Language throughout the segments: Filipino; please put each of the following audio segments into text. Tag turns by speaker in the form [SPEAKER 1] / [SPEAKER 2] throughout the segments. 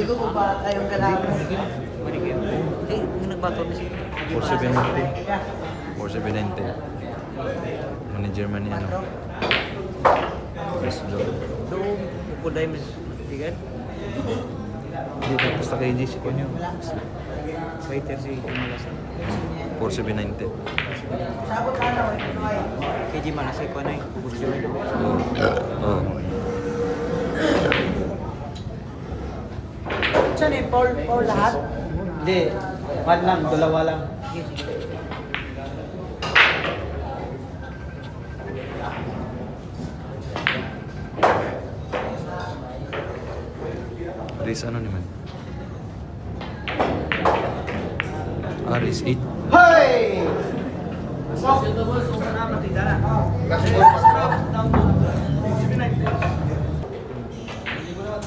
[SPEAKER 1] ko kung bakit ayong galaman.
[SPEAKER 2] Hindi, nagbato na siya.
[SPEAKER 3] 4790. 4790. Manager man niya, no? Chris Joe.
[SPEAKER 2] Doon, ukulay mas tigan.
[SPEAKER 3] Hindi, tapos na kay JC ko niyo.
[SPEAKER 2] Fighter si Malasan.
[SPEAKER 3] 4790.
[SPEAKER 1] Sabot na lang, ay.
[SPEAKER 2] KG Malasay ko na eh. Gusto yun.
[SPEAKER 3] Oo.
[SPEAKER 1] Saan eh, Paul lahat?
[SPEAKER 2] Hindi, one lang, dalawa lang.
[SPEAKER 3] Race ano naman? Race 8.
[SPEAKER 1] Hey!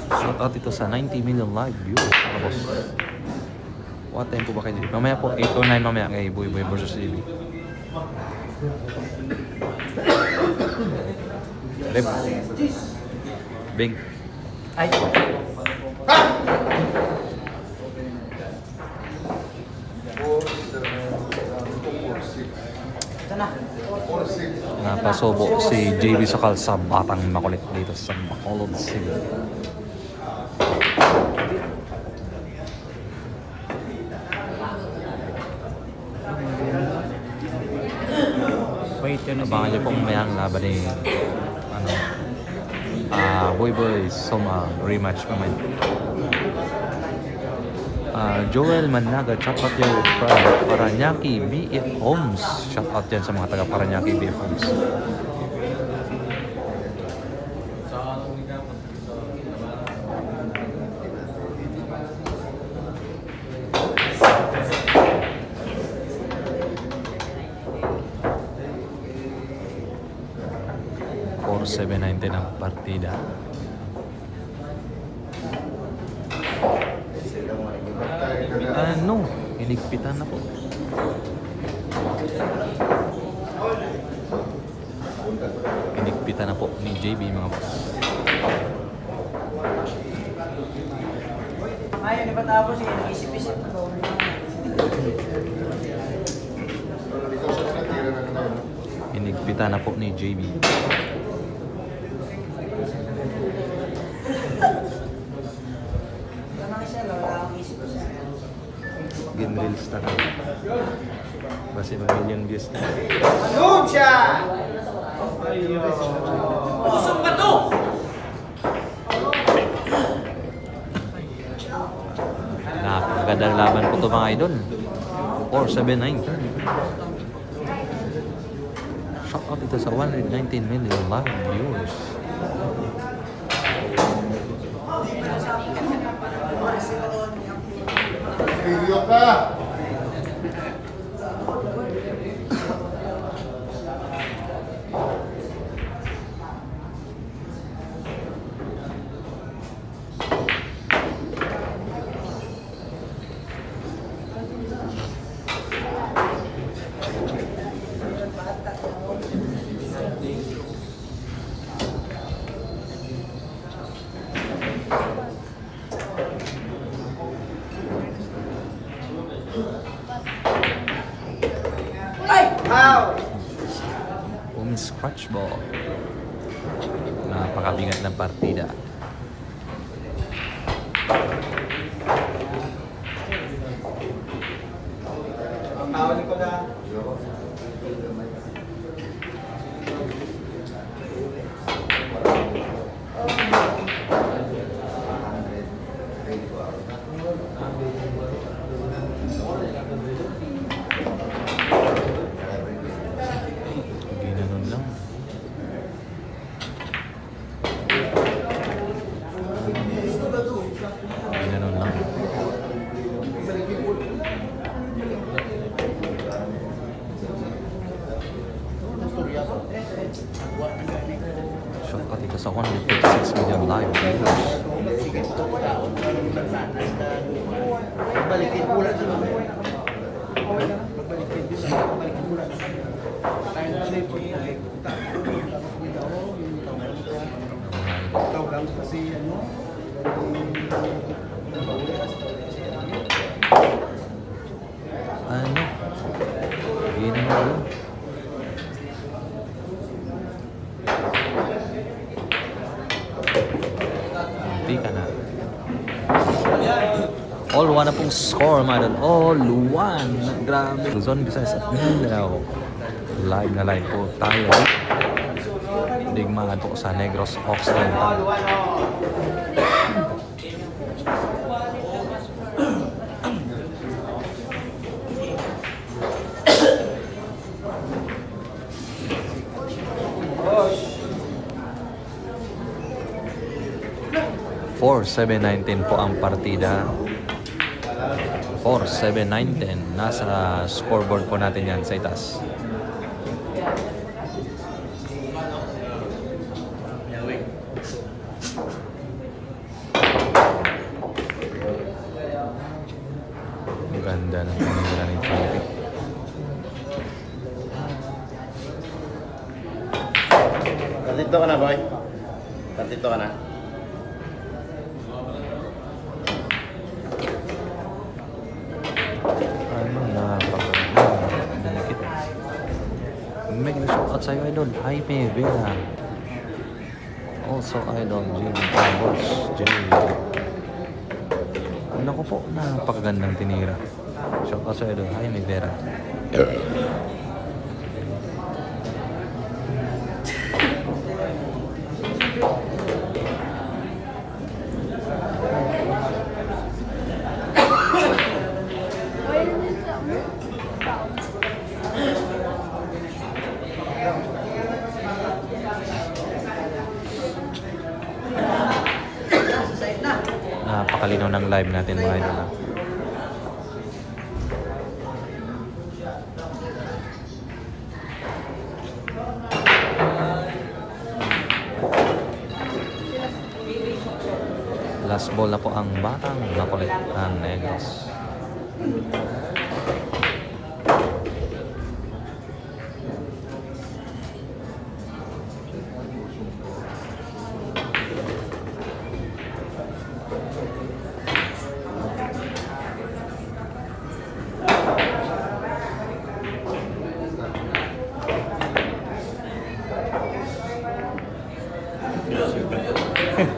[SPEAKER 3] Shout out ito sa 90 million live views, mga boss. What time po ba kayo? Mamaya po, 8 or 9 mamaya kay Boy Boy versus AB. Rep. Bing.
[SPEAKER 1] Ay. Ito na.
[SPEAKER 3] Napasobo si JB Sakal sa batang makulit dito sa Bacolod City.
[SPEAKER 2] Fighter na
[SPEAKER 3] Abangan niyo pong mayang laban ni Boy Boy Soma rematch pa man. Joel Managa, shout out yung Paranaque BF Homes. Shout out yan sa mga taga Paranaque BF Homes. For 790 ng partida. No, hinigpitan na po. Hinigpitan na po ni JB, mga boss.
[SPEAKER 1] Ayaw, di ba tapos eh, nag-isip-isip ko.
[SPEAKER 3] Hinigpitan na po ni JB. Ginreels na kami. Basi million views na.
[SPEAKER 1] Anoon siya!
[SPEAKER 2] Usok pa to!
[SPEAKER 3] Napakagandang laban po ito, mga idol. 479. Shout out ito sa 119 million live viewers.
[SPEAKER 4] Video ka!
[SPEAKER 3] Scratch ball. Napakabigat ng partida.
[SPEAKER 1] Tawalin ko na.
[SPEAKER 3] Ginanon lang. Ginanon lang. Shortcut ito sa 156 million live viewers.
[SPEAKER 1] Balikin pula sa mga. Balikin din sa balikin pula. Tayo na rin po niya. Ikaw lang kasi ano.
[SPEAKER 3] Ano? Gini mo yun. Hindi ka na. All one na pong score, mga idol. All one. Grabe. Luzon, Visayas at Mindanao. Live na live po tayo. Digmaan po sa Negros Occidental. Four 7-9-10 po ang partida. 4-7-9-10. Nasa scoreboard po natin yan sa itaas. Ganda ng panira ni Philippe.
[SPEAKER 1] Tantito ka na, boy. Tantito ka na.
[SPEAKER 3] Ano na napakadikit. May nag-shoutout sa'yo, idol. Jaime Vera. Also, idol, Jimmy Campos. Jerry. Naku po, napakagandang tinira. Shoutout sa'yo, idol. Jaime Vera. Napakalinaw ng live natin, mga idol. Last ball na po ang batang makulit ng Negros.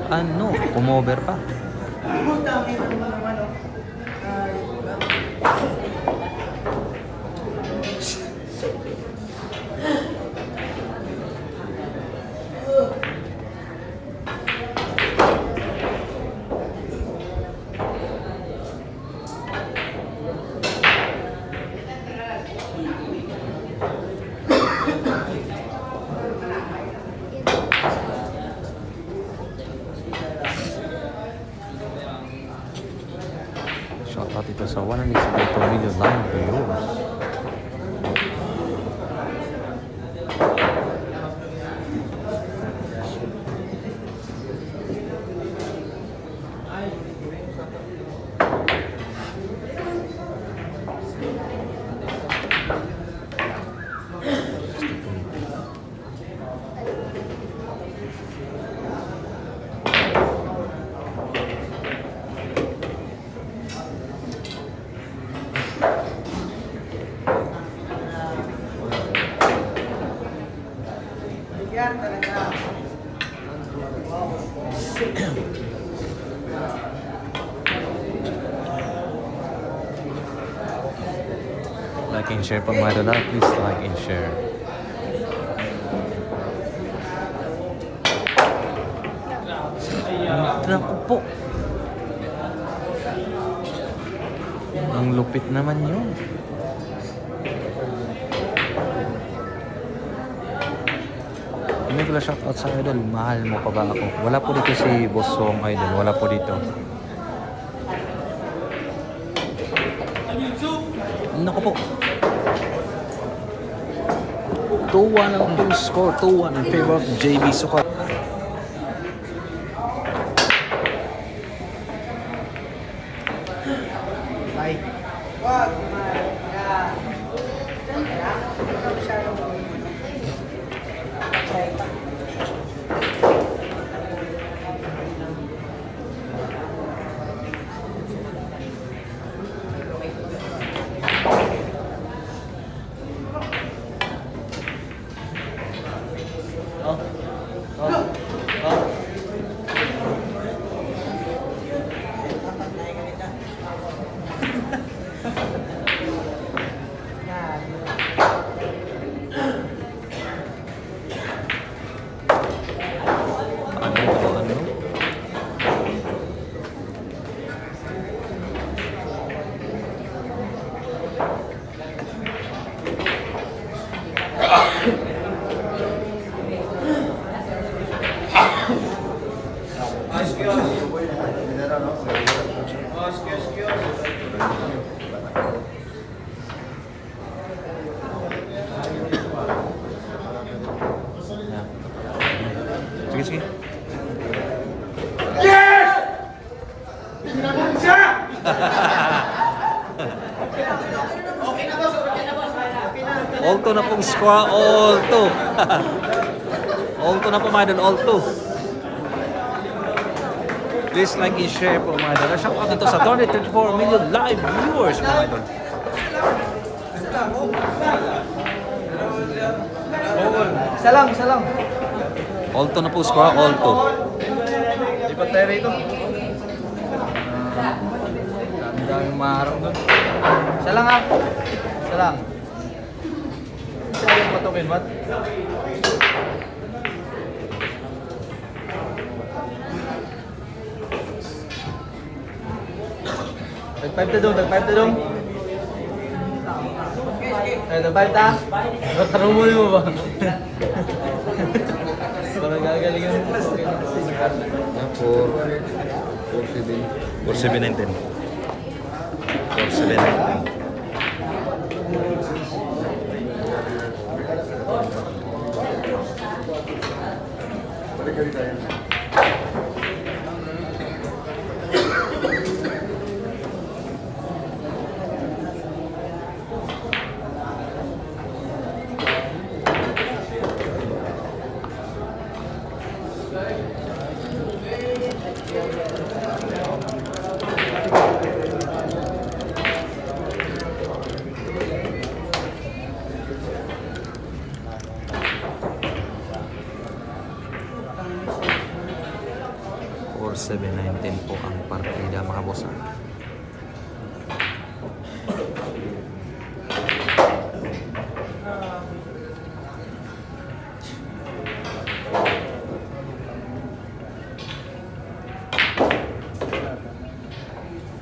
[SPEAKER 3] Ano? Umover pa. Shoutout ito sa 162 million live viewers. Like and share po mga idol. Please like and share. Naku po. Ang lupit naman yun. Hindi ko lang shoutout sa idol. Mahal mo pa ba ako? Wala po dito si Boss Song idol. Wala po dito. Naku po. 2-1 ang full score. 2-1 in favor of JB Sukat. Yan. Sige, sige. All-2 na pong score, all-2. All-2 na po mga idol, all-2. Please like and share po mga idol. Shout out dito sa 234 million live viewers mga idol.
[SPEAKER 2] Isa lang, isa lang.
[SPEAKER 3] All-2 na po score, all-2.
[SPEAKER 1] Lipat tayo rito. Daming maharap doon.
[SPEAKER 2] Isa lang ha. Isa lang.
[SPEAKER 1] Isa yung matukin, Mat.
[SPEAKER 2] Tag-5 na dong, tag-5 na dong. Ay, tag-5 ta. Tanong mo mo ba? Parang gagalingan mo.
[SPEAKER 3] 4719. 4719. Or 7-9-10 po ang partida mga boss.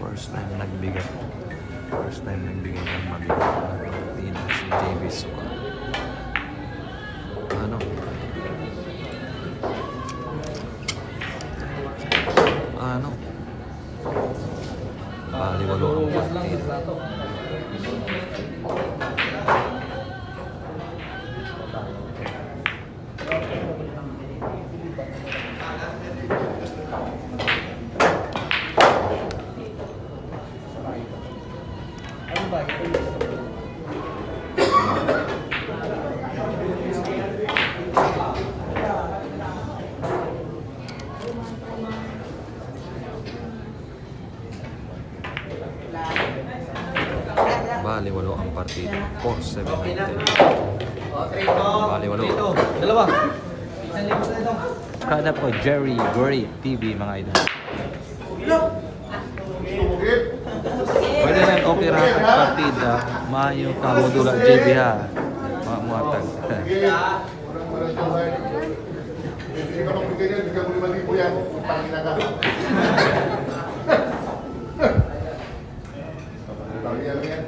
[SPEAKER 3] First time nagbigay. First time nagbigay ng mabigat na partida si JB Suka. Ano? Ano? Baliwalo ang partida. Baliwalo ang partida. 4-7-9-10. Baliwalo.
[SPEAKER 2] Dalawa.
[SPEAKER 3] Kada po Jerry Gory TV mga idol. Pwede na yung okay rahat ang partida. Maayo ka modula JB ha. Mga muatag.
[SPEAKER 4] Hindi ka magbigay niyan, bigyan mo 5,000 yan. Pangina ka. Pangina yan.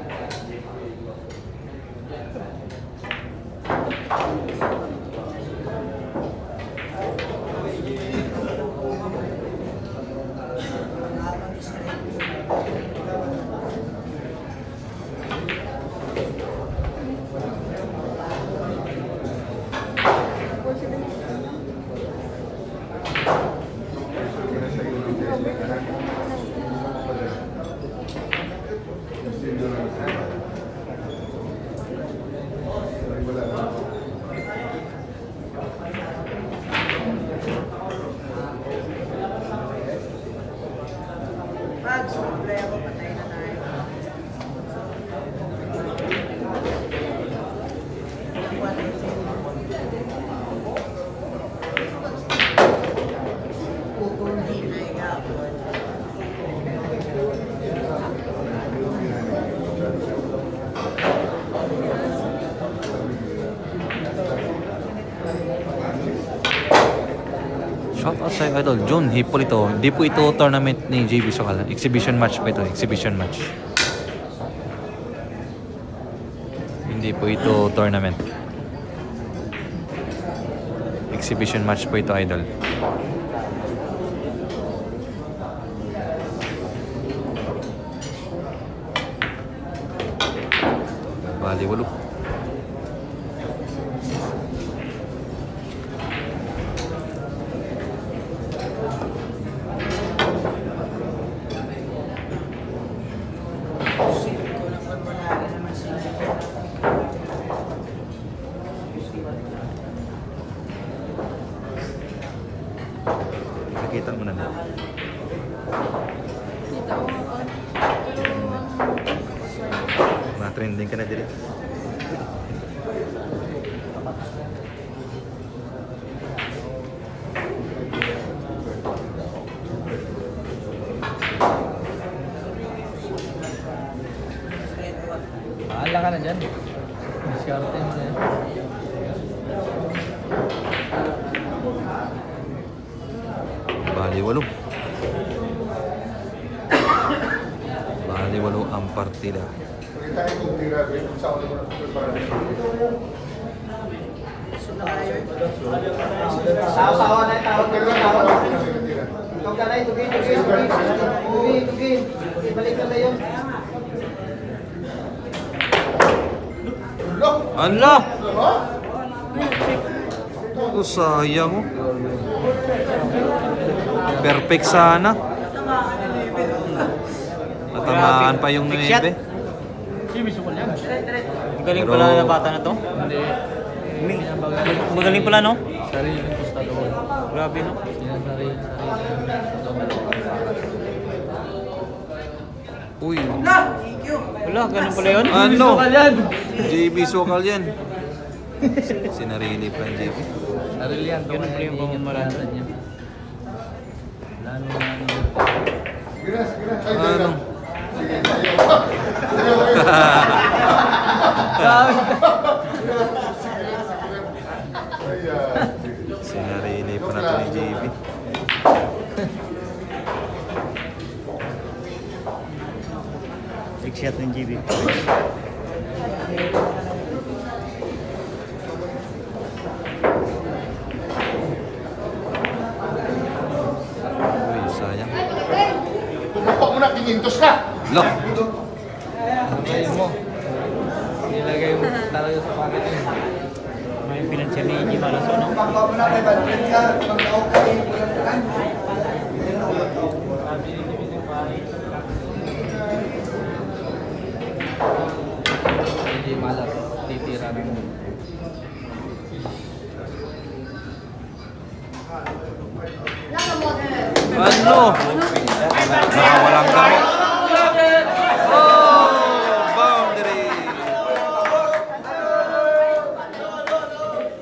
[SPEAKER 5] Pag sumulay ako, patay na tayo. Kukundi na igapon.
[SPEAKER 3] Shout out sa idol John Hipolito. Hindi po ito tournament ni JB Sokal. Exhibition match po ito. Exhibition match. Hindi po ito tournament. Exhibition match po ito idol. Bali, 8.
[SPEAKER 5] Sipin ko lang pag wala naman sila.
[SPEAKER 3] Nakita mo na na. Na-trending ka na dito.
[SPEAKER 2] Bahala ka na dyan. Diskarte mo na yan.
[SPEAKER 3] Bali, 8. Bali, 8 ang partida.
[SPEAKER 4] Ulit tayo kung tira, kung saan ako naman para
[SPEAKER 1] Tawa na, tawag ka na, tawag.
[SPEAKER 4] tira.
[SPEAKER 1] Ikaw ka na, tugin. Ibalik ka na yun.
[SPEAKER 3] Ala! Oh, sayang oh. Perfect sana. Natamaan pa yung 9.
[SPEAKER 6] Magaling pala na bata na to. Magaling pala, no?
[SPEAKER 2] Sarili ng pustador.
[SPEAKER 6] Grabe, no?
[SPEAKER 2] Yan, sarili ng pustador.
[SPEAKER 3] Uy.
[SPEAKER 6] Wala, ganun pala yun.
[SPEAKER 3] Ano?
[SPEAKER 2] Sukal yan!
[SPEAKER 3] JB Sokal yan. Sinarili pa yung JB.
[SPEAKER 2] Sarili yan.
[SPEAKER 6] Ganun pala yung pamamaraan
[SPEAKER 2] niya. Lalo na
[SPEAKER 4] Sige na. Ay,
[SPEAKER 3] Ano?
[SPEAKER 4] lang. Sige, ayaw. Ayan.
[SPEAKER 3] Sinarili pa na to ni JB.
[SPEAKER 6] Big shot ng GB.
[SPEAKER 3] Uy, sayang.
[SPEAKER 4] Tumapak mo na, 500 ka.
[SPEAKER 3] Look!
[SPEAKER 2] Sabay mo. Nilagay mo talaga sa pocket yun.
[SPEAKER 6] May pinansya ni Iggy Malaso, no?
[SPEAKER 1] Pangkaw mo na, may bandit ka. Pangkaw ka, ilan.
[SPEAKER 2] Hindi malas. Titira mo.
[SPEAKER 3] Ano? Nakawalang gamit. Oh! Boundary!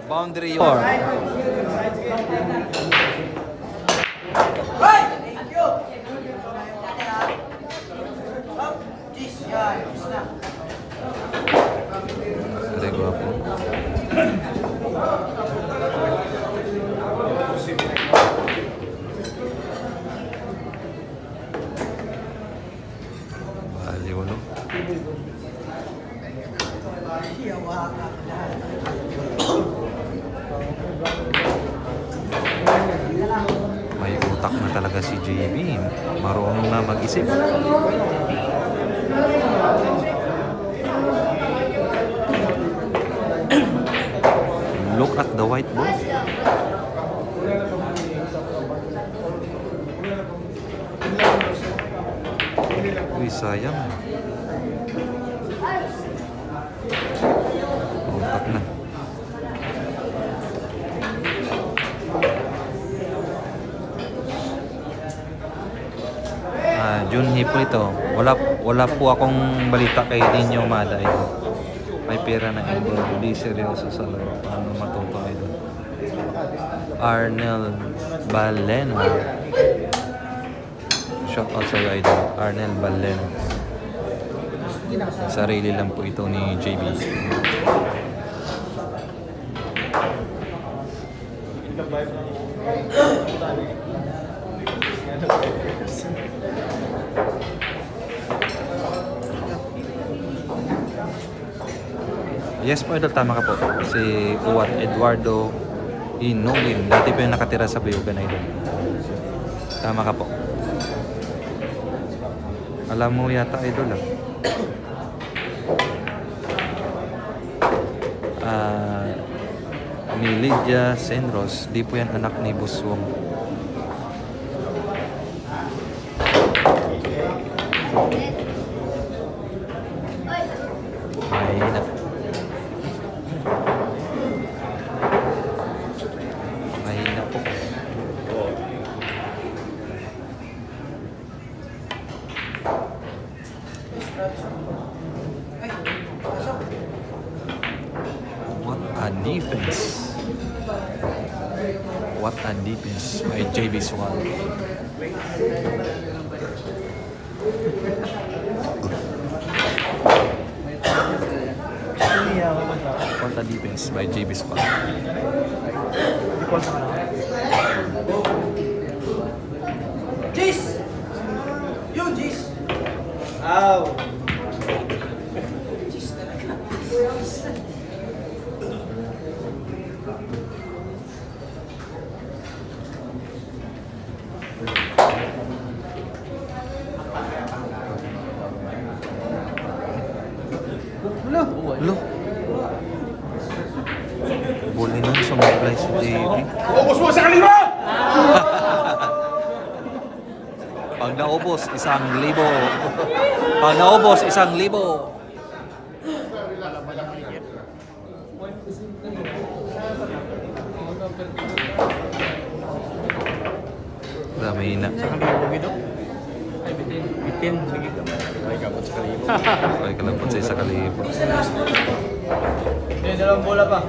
[SPEAKER 3] Boundary yun. Very guwapo. Bali, 8. May utak na talaga si JB. Marunong na mag-isip. Look at the white ball. Uy, sayang. Utak na. Junhee po ito. Wala po akong balita kay Nino Mada ito. May pera na ito. Hindi seryoso sa laro. Paano matuto ito? Arnel Balena. Shout out sa'yo, idol. Arnel Balena. Sarili lang po ito ni JB. Yes po, idol, tama ka po. Si Juan Eduardo Inolin. Dati po yung nakatira sa Bayugan, idol. Tama ka po. Alam mo yata, idol, ah. ni Lydia Senros. Di po yan anak ni Buswong. Mahina. Mahina po. What a defense. What a defense by JB Swan. What a defense by JB Swan.
[SPEAKER 5] Jis! Yun, Jis! Ow! Jis talaga.
[SPEAKER 3] Lo. Buli nun sumablay si JB.
[SPEAKER 4] Ubus mo sa kalima!
[SPEAKER 3] Pag naubos, 1,000. Pag naubos, 1,000. Mahina.
[SPEAKER 6] Sa kalibo gito. Ay, bitin. Sige ka. Ay, kapot sa kalibo.
[SPEAKER 3] Ay, kalapot sa 1,000.
[SPEAKER 6] Hindi, dalawang bola pa.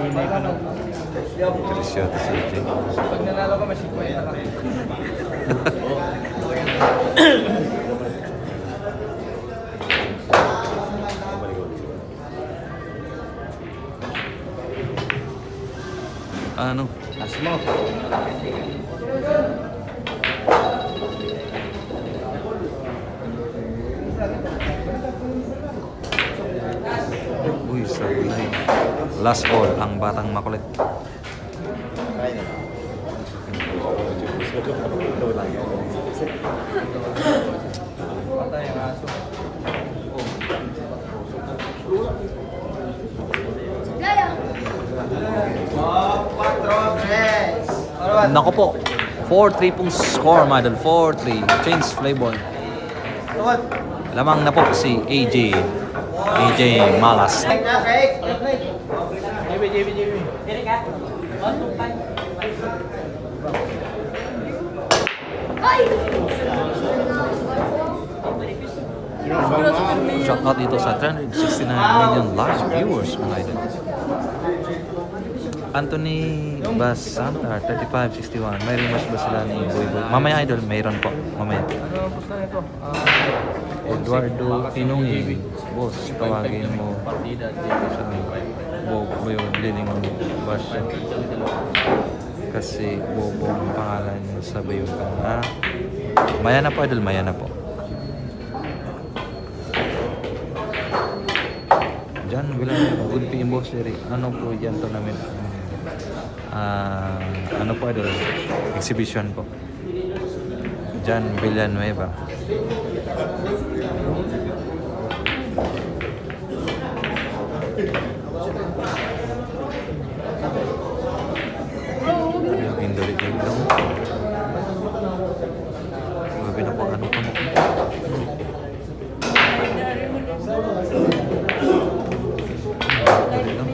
[SPEAKER 6] Hinay ka na.
[SPEAKER 3] Krisyado si AJ.
[SPEAKER 6] Pag nanalo ka, mas 50 ka.
[SPEAKER 3] Ano?
[SPEAKER 6] Asmo.
[SPEAKER 3] Uy, sablay. Last ball, ang batang makulit.
[SPEAKER 6] Patay ang aso.
[SPEAKER 3] Nako po. 4-3 pong score, madal. 4-3. Change flavor. Lamang na po si AJ. AJ Malas.
[SPEAKER 6] JB.
[SPEAKER 3] Shout out dito sa 369 million live viewers, mga idol. Anthony Basanta, 3561. May rematch ba sila ni Boy Boy? Mamaya, idol, mayroon po. Mamaya.
[SPEAKER 6] Ano gusto na ito?
[SPEAKER 3] Eduardo Tinungin. Boss, tawagin mo. Bobo yung bleeding on Basha. Kasi Bobo ang pangalan niya sa Bayugan. Maya na po, idol. Maya na po. Diyan, bilang good PM boss, Jerry. Ano po yan tournament? Ano po, idol? Exhibition po. Jan Villanueva. Laging dali din lang. Gabi na po, ano pa mo? Dali lang.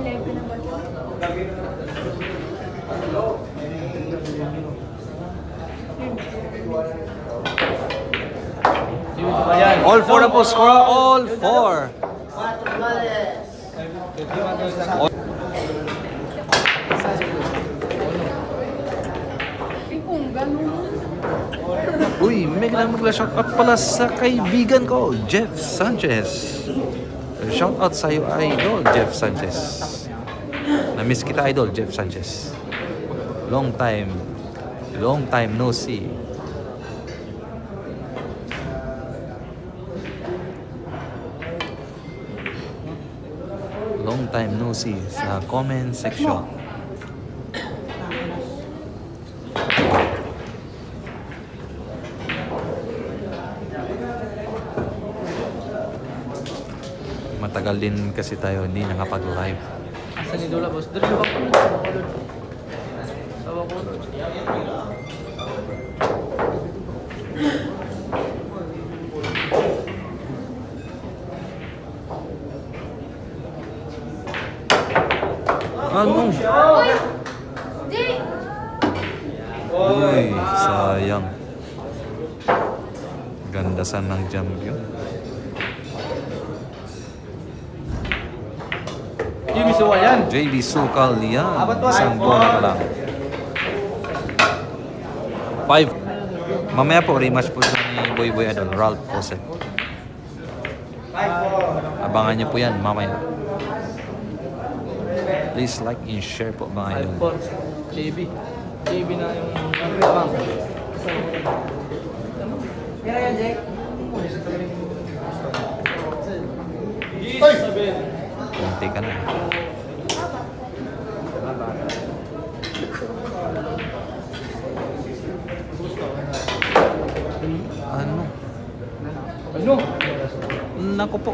[SPEAKER 3] All four na po score. All four. Uy, magla-shoutout pala sa kaibigan ko, Jeff Sanchez. Shoutout sa iyo, idol, Jeff Sanchez. Na-miss kita, idol, Jeff Sanchez. Long time no see. Long time no see sa comment section. Matagal din kasi tayo hindi nakapag-live.
[SPEAKER 2] Asa ni Dola, boss? Dali ba ko? Sawa ko.
[SPEAKER 3] Ano? Uy, sayang. Gandasan ng jump yun.
[SPEAKER 2] Jimmy Suwa yan.
[SPEAKER 3] JB Sukal yan. Isang bola ka lang. 5. Mamaya po, rematch po siya ni Boy Boy Idol, Ralph Jose. Abangan niyo po yan mamaya. Please like and share po mga idol.
[SPEAKER 2] 5-4. JB na yung abang.
[SPEAKER 5] Kaya yan, Jake.
[SPEAKER 3] Kunti ka na. Ano?
[SPEAKER 2] Ano?
[SPEAKER 3] Naku po.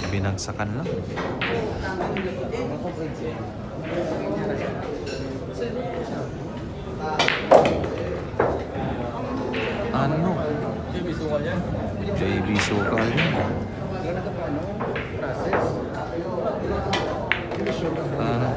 [SPEAKER 3] Binagsakan lang. Ano?
[SPEAKER 2] JB Suwa yan.
[SPEAKER 3] JB Sukal yan. Ano?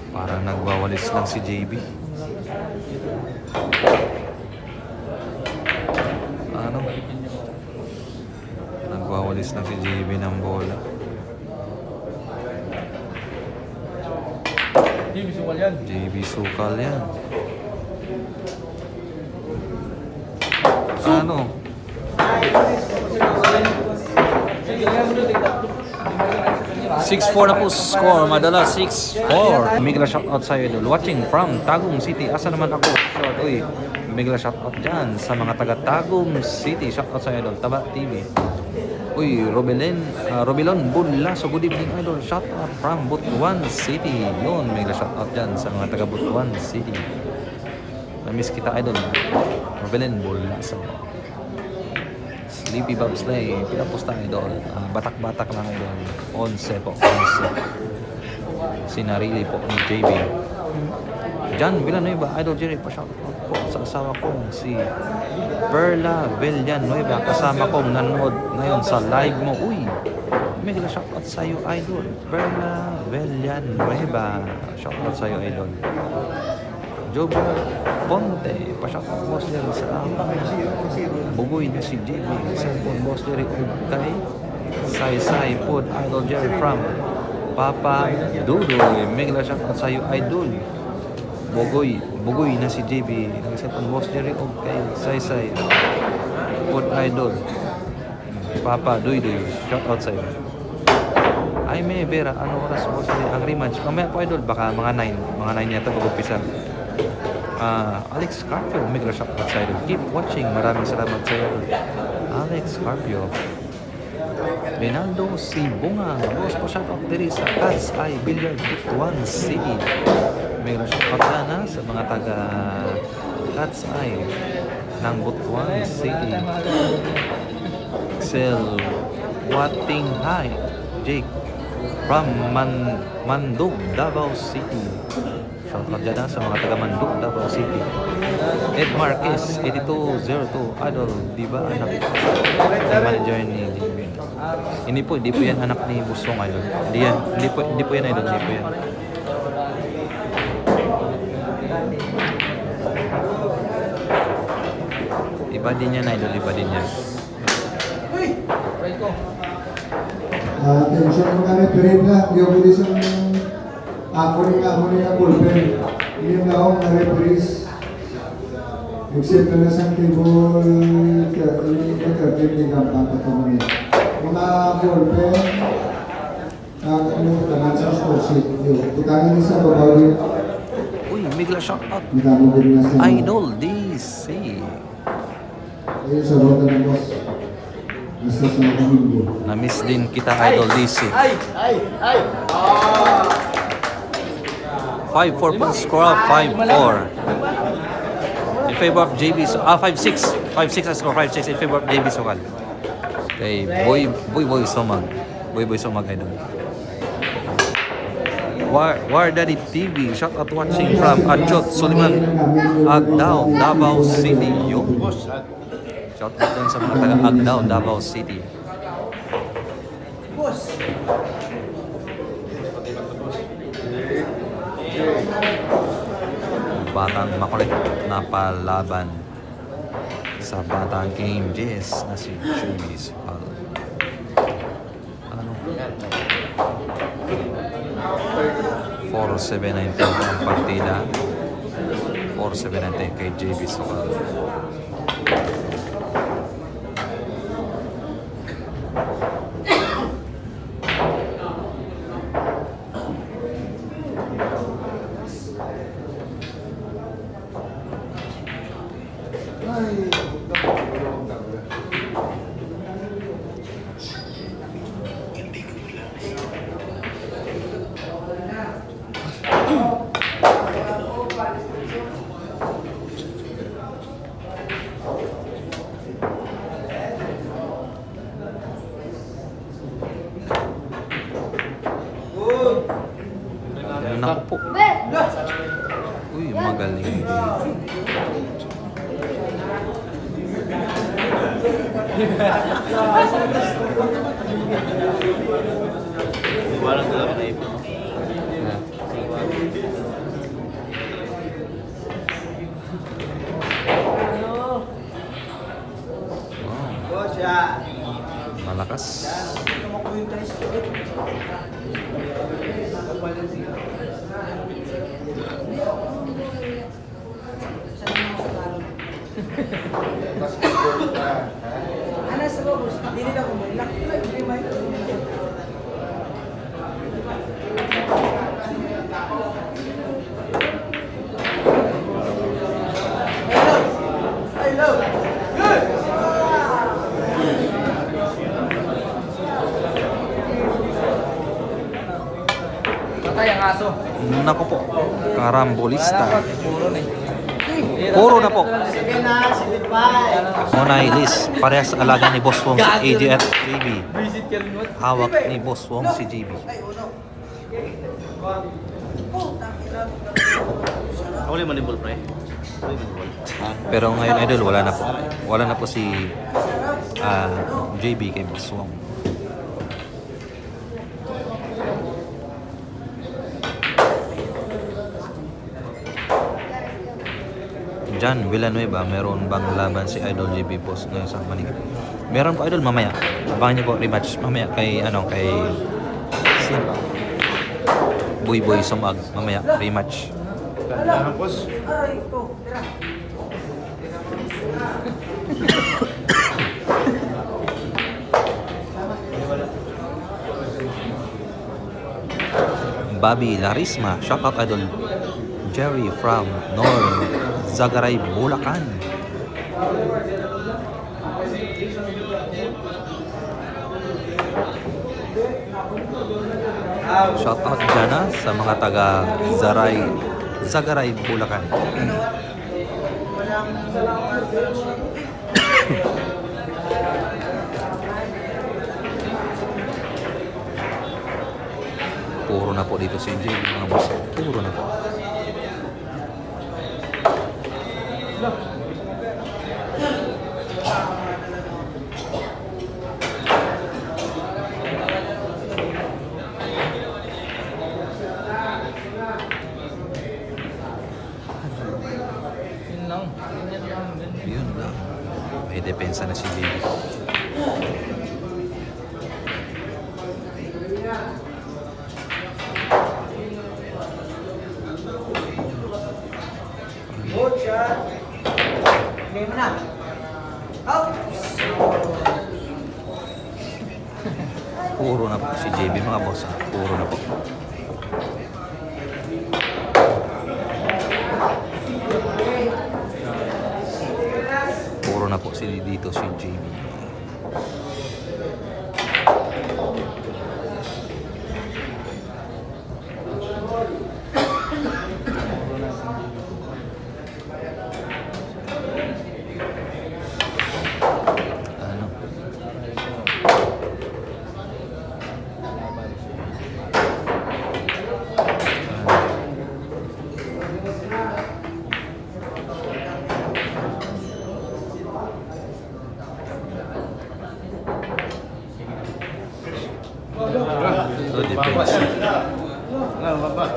[SPEAKER 3] Parang nagwawalis lang si JB. Ano? Nagwawalis lang si JB ng bola.
[SPEAKER 2] JB Suwa yan.
[SPEAKER 3] JB Sukal yan. Ano? 6-4 na po score. Madala 6-4. Migla shoutout sa'yo idol. Watching from Tagum City. Asa naman ako? Short. Uy, migla shoutout dyan sa mga taga Tagum City. Shoutout sa'yo idol. Taba TV. Uy, Robilon Bulla. So good evening idol. Shoutout from Butuan City. Yun, migla shoutout dyan sa mga taga Butuan City. Na-miss kita idol. Robilon Bulla. So, Sleepy Bob Slay, pinaposta idol. Batak-batak lang idol. 11 po, 11. Sinarili po ni JB. Jan Villanueva, Idol Jerry, pa-shoutout po sa asawa kong si Perla Villanueva. Kasama kong nanood ngayon sa live mo. Uy, may shoutout sa'yo idol. Perla Villanueva. Shoutout sa'yo idol. Jobber Ponte, pa-shoutout boss Jerry sa bugoy na si JB. Cellphone boss Jerry kay Say Food Idol Jerry from Papa Dudoy. Mega shoutout sa'yo idol. Bugoy na si JB. Cellphone boss Jerry kay Say Food Idol Papa Dudoy. Shoutout sa'yo. Ay may Vera, ano oras boss Jerry ang rematch? Mamaya po idol, baka mga 9 yata mag-umpisa. Alex Carpio, mega shoutout sa idol. Keep watching. Maraming salamat sa iyo. Alex Carpio. Benaldo Sibunga. Boss po shoutout diri sa Cat's Eye Billiard Butuan City. Mega shoutout na sa mga taga Cat's Eye ng Butuan City. Excel Wating High Jake from Mandog, Davao City. Shoutout dyan sa mga taga Mandog, Davao City. Ed Marquez, 8202 Idol, di ba anak ni manager ni David? Hindi po yan anak ni Busong Idol. Hindi po yan idol, hindi po yan. Iba din yan idol, iba din yan.
[SPEAKER 7] Atensyon mga referee na, yung bilis ang ako ni na bullpen. Yung naong na referees. Except na sa table, hindi ka papatuloy. Mga ballpen, ano tangan sa sportsheet. Itangan niya sa babaw yun.
[SPEAKER 3] Uy, bigla shoutout.
[SPEAKER 7] Hindi ka mo din nasa...
[SPEAKER 3] Idol DC.
[SPEAKER 7] Ayun sa rota ng boss. Basta sa mga minggo.
[SPEAKER 3] Na-miss din kita, Idol DC. 5-4 pang score, 5-4. In favor of JB, 5-6. 5-6 ang score, 5-6 in favor of JB Sokal. Kay Boy Somag. Boy Somag, Idol. War Daddy TV, shout out watching from Adjot Suliman, Agdao, Davao City. Yo. Shout out dun sa mga taga Agdao, Davao City. Batang makulit na palaban sa batang Game Jess na si Julius Hall. Ano? 4-7-19 ang partida. 4-7-19 kay JB Sokal. Naku po. Uy, magaling din.
[SPEAKER 6] Walang dalawa na iba.
[SPEAKER 3] Malakas.
[SPEAKER 5] Ano sa bubos? Hindi na kumulak. Hindi may
[SPEAKER 3] Naku po. Karambolista. Puro na po. Unay list. Parehas alaga ni Boss Wong si AJ at JB. Hawak ni Boss Wong si JB.
[SPEAKER 6] Ako lang manibol, pre.
[SPEAKER 3] Pero ngayon, Idol, wala na po. Wala na po si JB kay Boss Wong. John Villanueva, meron bang laban si Idol JB Boss ngayon sa Manila? Meron po, Idol, mamaya. Abangan niyo po rematch mamaya kay Boy Somag. Mamaya, rematch. Bobby Larisma, shout out Idol Jerry from North Zagaray, Bulacan. Shout out dyan sa mga taga Zagaray, Bulacan. Puro na po dito si JB, mga boss. Puro na po. Yun lang. May depensa na si JB.
[SPEAKER 5] Play mo na. Out!
[SPEAKER 3] Puro na po si JB mga boss. Puro na po. Puro na po dito si JB. Ano? So, defense.
[SPEAKER 6] Ano ba ba?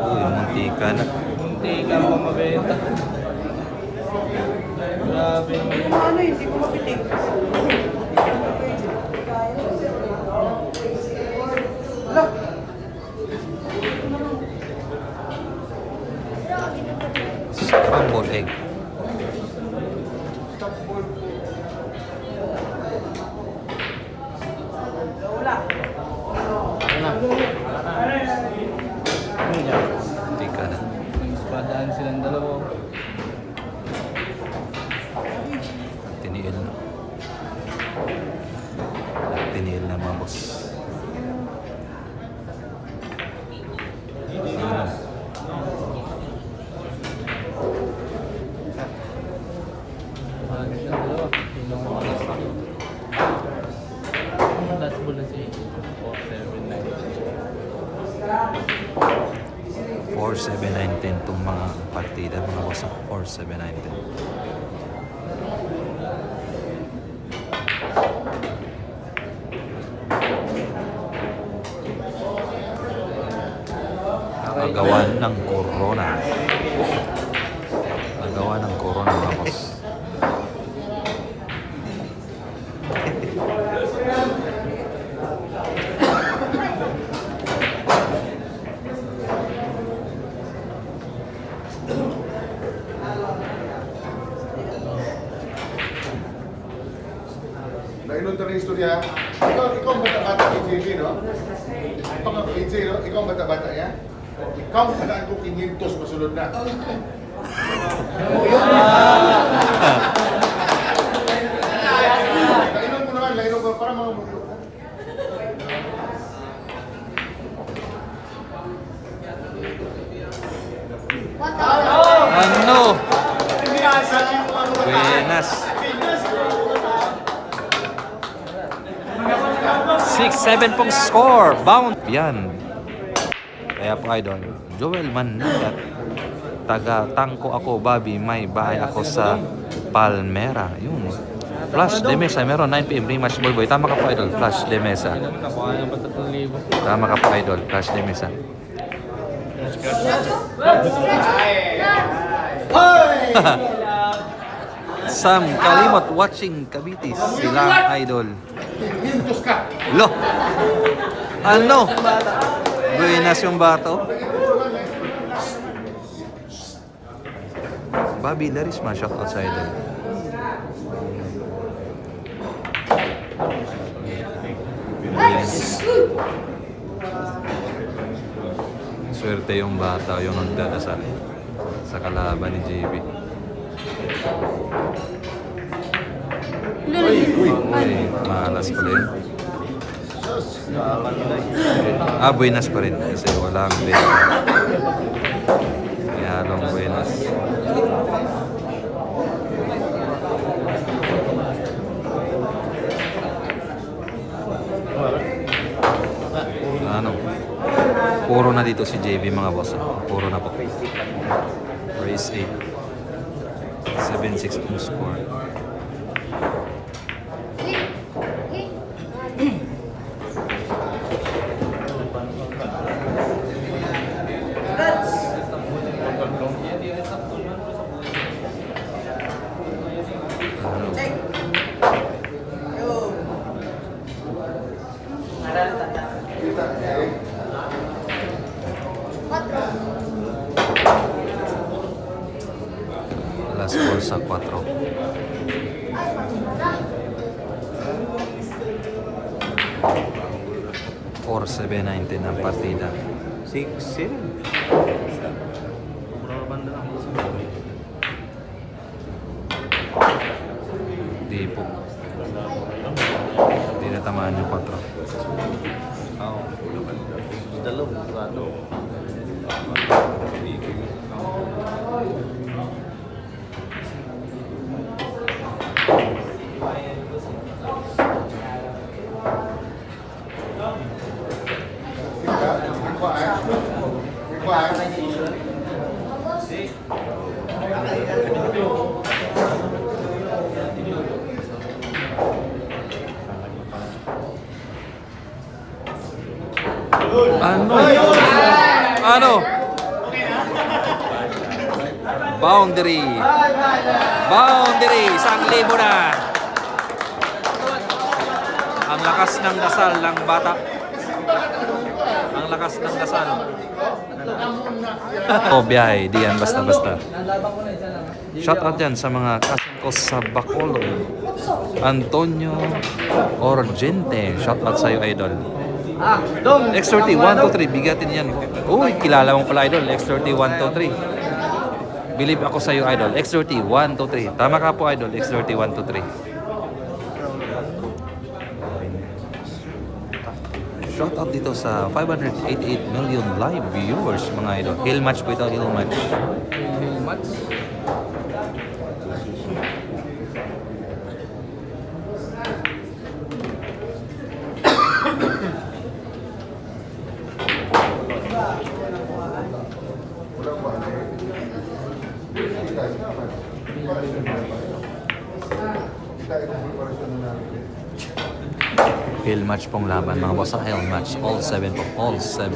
[SPEAKER 3] Uy, muntika na.
[SPEAKER 2] Hindi ka mo mabenta. Grabe.
[SPEAKER 5] Ano, hindi ko mapitig. Wala.
[SPEAKER 3] Scrambled egg.
[SPEAKER 5] Wala.
[SPEAKER 3] Muntika na.
[SPEAKER 2] Nag-spadaan silang dalawa.
[SPEAKER 3] Tiniil na. Tiniil na mga boss.
[SPEAKER 2] Bagay silang dalawa. Yun ang mga last. Ang last ball na si 4-7-9.
[SPEAKER 3] 4-7-9-10 itong mga partida mga boss. 4-7-9-10. Agawan ng corona. Agawan ng corona mga boss.
[SPEAKER 4] Nainunta na yung istorya. Ikaw ang bata-bata kay JB, no? Ito nga kay JB, no? Ikaw ang bata-bata niya. Ikaw ang tagaan ko 500 masunod na. Lainom mo naman, lainom mo para mga mundo.
[SPEAKER 3] Ano? Buenas. 6-7 pong score. Bound. Yan. Kaya po idol, Joel Managat. Taga Tangko ako, Bobby. May bahay ako sa Palmera. Yun. Flash de Mesa. Meron 9 PM rematch ball boy. Tama ka po idol. Flash de Mesa.
[SPEAKER 2] Nakuha ng 3,000.
[SPEAKER 3] Tama ka po idol. Flash de Mesa. Sam Kalimot watching Cavites. Sila idol.
[SPEAKER 4] 500 ka.
[SPEAKER 3] Lo! Ano? Buenas yung bato. Bobby Larisma, shout out sa idol. Swerte yung bata, yung nagdadasal sa kalaban ni JB. Uy, malas pala yun. Buenas pa rin kasi walang beta. Kaya long buenas. Ano? Puro na dito si JB mga boss. Puro na po. Race 8. 7-6 pong score. Alas 4:04. 4:7:19 ang partida.
[SPEAKER 6] 6-7. Mura banda lang.
[SPEAKER 3] Di po. Di natamaan yung 4.
[SPEAKER 6] Oo. Dalawa. Ano?
[SPEAKER 3] Ano? Ano? Boundary. Boundary. 1,000 na. Ang lakas ng dasal ng bata. Ang lakas ng dasal. O biyahe, di yan basta-basta. Shout out yan sa mga kasin ko sa Bacolod. Antonio Orgente. Shout out sa'yo, idol. X30, 1, 2, 3. Bigatin yan. Uy, kilala mo pala, idol. X30, 1, 2, 3. Believe ako sa'yo, idol. X30, 1, 2, 3. Tama ka po, idol. X30, 1, 2, 3. Shout out dito sa 588 million live viewers, mga idol. Hill match po ito, hill match.
[SPEAKER 2] Hill match.
[SPEAKER 3] Hill match pong laban, mga boss. Hill match. All 7 po. All 7.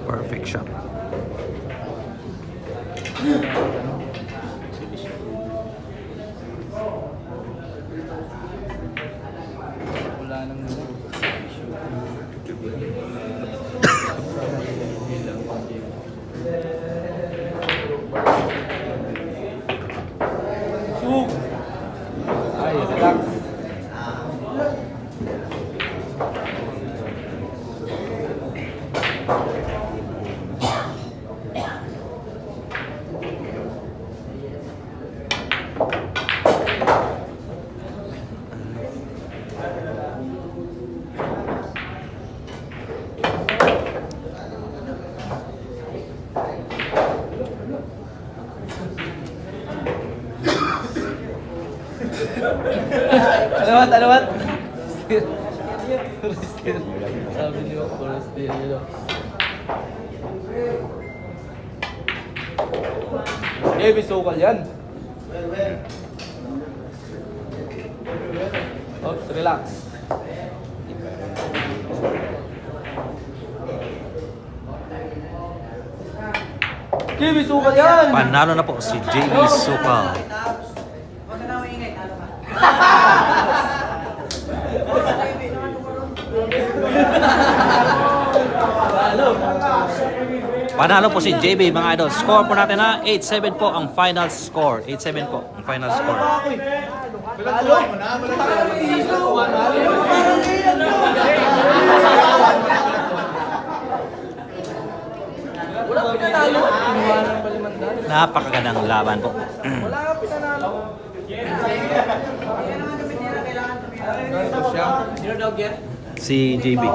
[SPEAKER 3] Perfect shot.
[SPEAKER 2] Wala nang Sug! Ay, relax. Alamat? Still. Sabi niyo, still. Eh, bisukal yan. Oops, relax. Eh, bisukal yan.
[SPEAKER 3] Panalo na po si JB Sukal.
[SPEAKER 5] Huwag ka na maingay, talo ka.
[SPEAKER 3] Panalo po si JB, mga idol. Score po natin na 8-7 po ang final score. 8-7 po ang final score.
[SPEAKER 2] Wala ka pinanalo. Kinuha ng palimandaan.
[SPEAKER 3] Napakagandang laban po.
[SPEAKER 2] Wala ka pinanalo.
[SPEAKER 5] Kailangan tumira.
[SPEAKER 2] Ito siya.
[SPEAKER 3] Si JB.